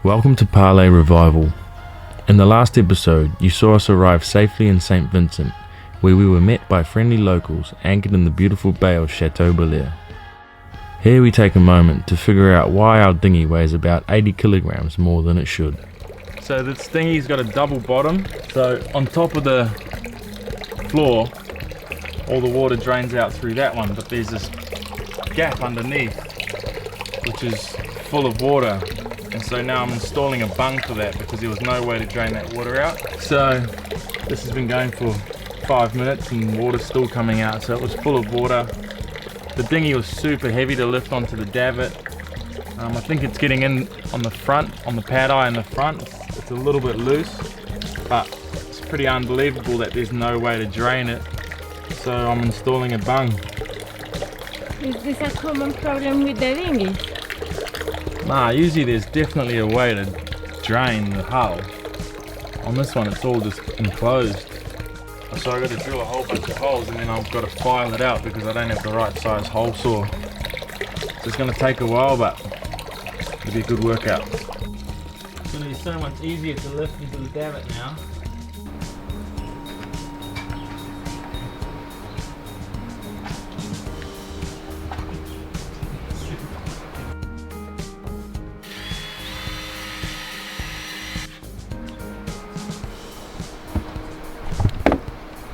Welcome to Parlay Revival. In the last episode, you saw us arrive safely in St. Vincent, where we were met by friendly locals anchored in the beautiful bay of Chateau Belair. Here we take a moment to figure out why our dinghy weighs about 80 kilograms more than it should. So this dinghy's got a double bottom, so on top of the floor, all the water drains out through that one, but there's this gap underneath, which is full of water. And so now I'm installing a bung for that because there was no way to drain that water out. So this has been going for 5 minutes and water's still coming out, so it was full of water. The dinghy was super heavy to lift onto the davit. I think it's getting in on the front, on the pad eye in the front. It's a little bit loose, but it's pretty unbelievable that there's no way to drain it. So I'm installing a bung. Is this a common problem with the dinghy? Nah, usually there's definitely a way to drain the hull. On this one it's all just enclosed. So I've got to drill a whole bunch of holes and then I've got to file it out because I don't have the right size hole saw. So it's going to take a while, but it'll be a good workout. It's going to be so much easier to lift into the davit now.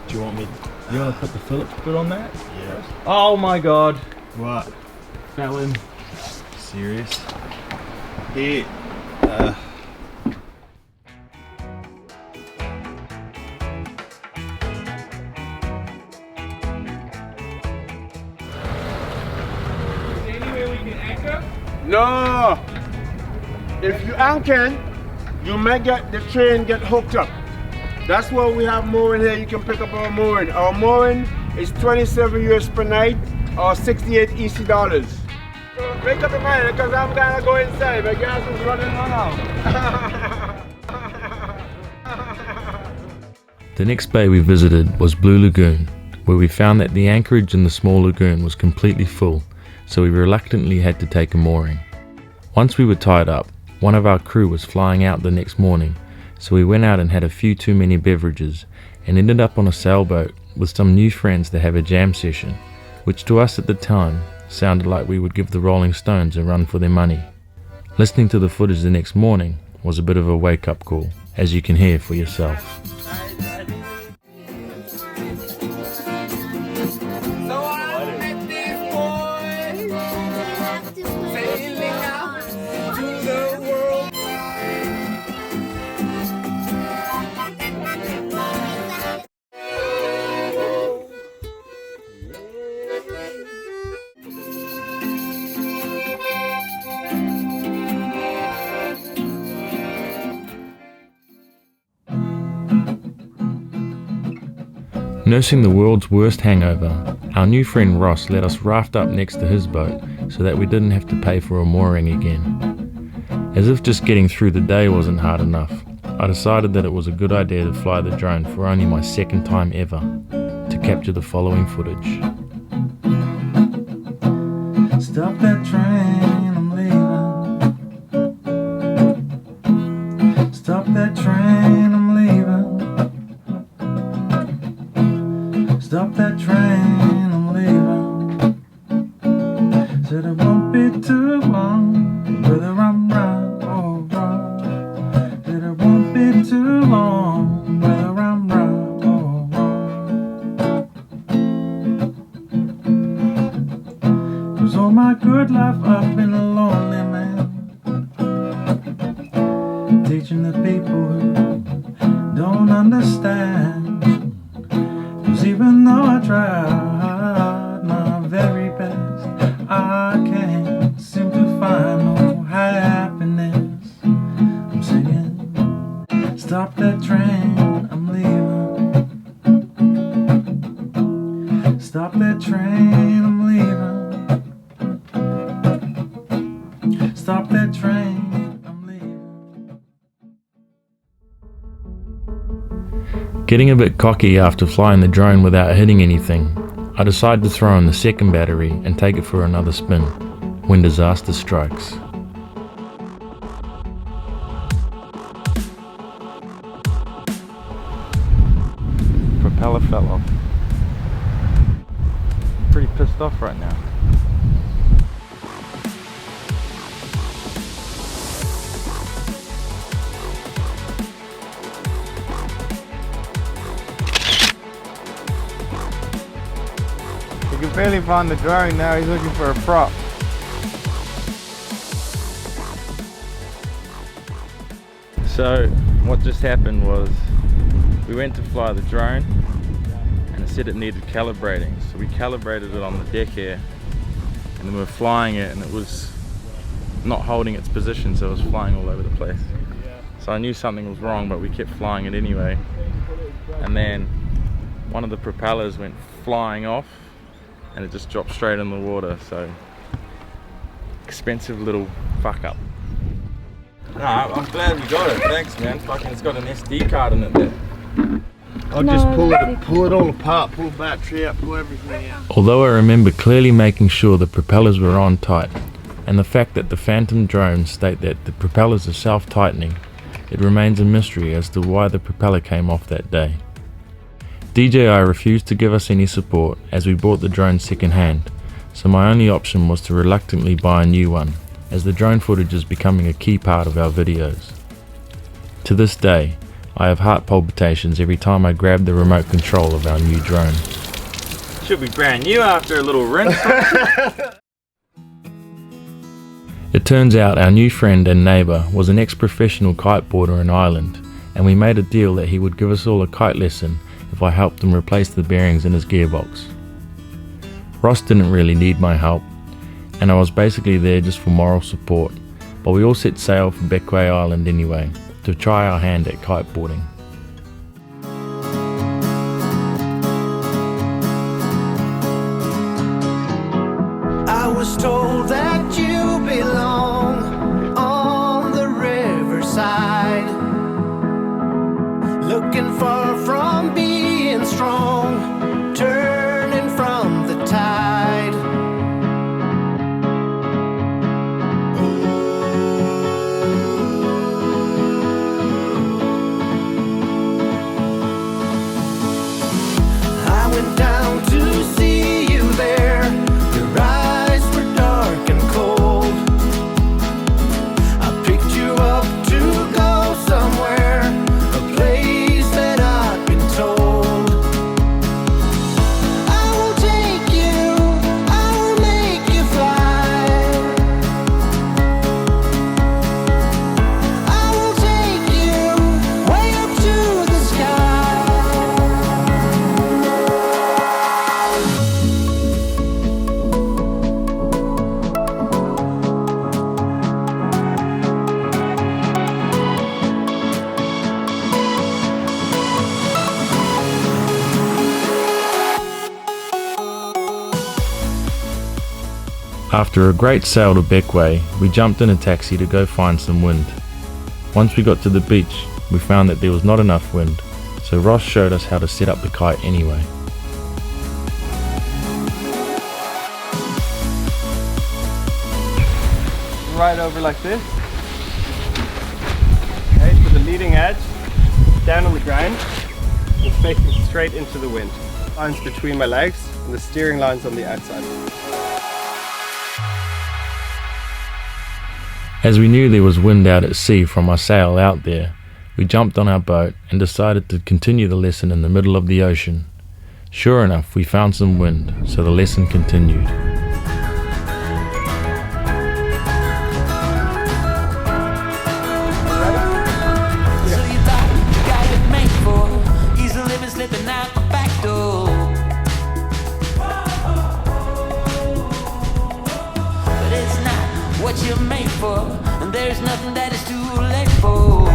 Do you want to put the Phillips bit on that? Yeah. Oh my god. What? Fell in. Serious? Hey. Anywhere we can anchor? No! If you anchor, you might get the train get hooked up. That's why we have mooring here. You can pick up our mooring. Our mooring is 27 US per night or 68 EC dollars. So make up your mind because I'm gonna go inside. My gas is running out. The next bay we visited was Blue Lagoon, where we found that the anchorage in the small lagoon was completely full, so we reluctantly had to take a mooring. Once we were tied up, one of our crew was flying out the next morning, so we went out and had a few too many beverages and ended up on a sailboat with some new friends to have a jam session, which to us at the time sounded like we would give the Rolling Stones a run for their money. Listening to the footage the next morning was a bit of a wake-up call, as you can hear for yourself. Nursing the world's worst hangover, our new friend Ross let us raft up next to his boat so that we didn't have to pay for a mooring again. As if just getting through the day wasn't hard enough, I decided that it was a good idea to fly the drone for only my second time ever to capture the following footage. Stop that train, I'm leaving. Stop that train, I'm leaving. Stop that train, I'm leaving. Said it won't be too long, whether I'm right or wrong. Said it won't be too long, whether I'm right or wrong. 'Cause all my good life I've been a lonely man, teaching the people who don't understand. 'Cause even though I tried my very best, I can't seem to find no happiness. I'm singing, stop that train, I'm leaving. Stop that train, I'm leaving. Stop that train, I'm leaving. Getting a bit cocky after flying the drone without hitting anything, I decide to throw in the second battery and take it for another spin when disaster strikes. propeller fell off. Pretty pissed off right now. He can barely find the drone now, he's looking for a prop. So what just happened was we went to fly the drone and it said it needed calibrating, so we calibrated it on the deck here, and then we were flying it and it was not holding its position, so it was flying all over the place. So I knew something was wrong, but we kept flying it anyway, and then one of the propellers went flying off and it just dropped straight in the water. So expensive little fuck up. Nah, I'm glad we got it. Thanks, man. Fucking, it's got an SD card in it there. I'll just pull it all apart, pull the battery out, pull everything out. Although I remember clearly making sure the propellers were on tight, and the fact that the Phantom drones state that the propellers are self-tightening, it remains a mystery as to why the propeller came off that day. DJI refused to give us any support as we bought the drone second hand, so my only option was to reluctantly buy a new one, as the drone footage is becoming a key part of our videos. To this day, I have heart palpitations every time I grab the remote control of our new drone. Should be brand new after a little rinse. It turns out our new friend and neighbour was an ex-professional kiteboarder in Ireland, and we made a deal that he would give us all a kite lesson if I helped him replace the bearings in his gearbox. Ross didn't really need my help, and I was basically there just for moral support, but we all set sail for Bequia Island anyway, to try our hand at kiteboarding. I was told that you belong on the riverside, looking far from being strong, turning from the tide. I went down to see you there. Your eyes were dark and cold. I picked you up to go somewhere, a place that I've been told. I will take you, I will make you fly. I will take you way up to the sky. After a great sail to Bequia, we jumped in a taxi to go find some wind. Once we got to the beach, we found that there was not enough wind, so Ross showed us how to set up the kite anyway. Right over like this. Okay, for the leading edge, down on the ground, and facing straight into the wind. Lines between my legs and the steering lines on the outside. As we knew there was wind out at sea from our sail out there, we jumped on our boat and decided to continue the lesson in the middle of the ocean. Sure enough, we found some wind, so the lesson continued. So you thought you got it made for easy living, slipping out the back door. But it's not what you're made for, and there's nothing that is too late for.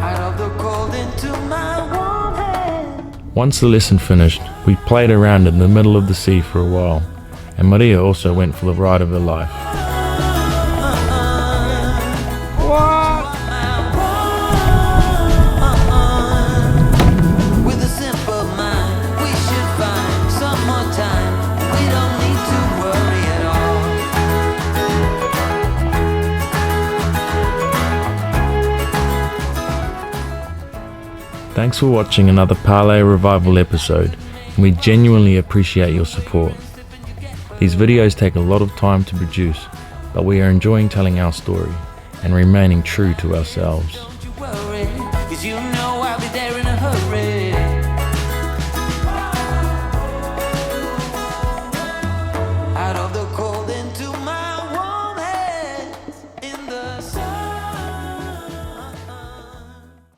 Out of the cold into my warm hand. Once the lesson finished, we played around in the middle of the sea for a while, and Maria also went for the ride of her life. With a simple mind, we should find some more time. We don't need to worry at all. Thanks for watching another Parlay Revival episode, and we genuinely appreciate your support. These videos take a lot of time to produce, but we are enjoying telling our story and remaining true to ourselves.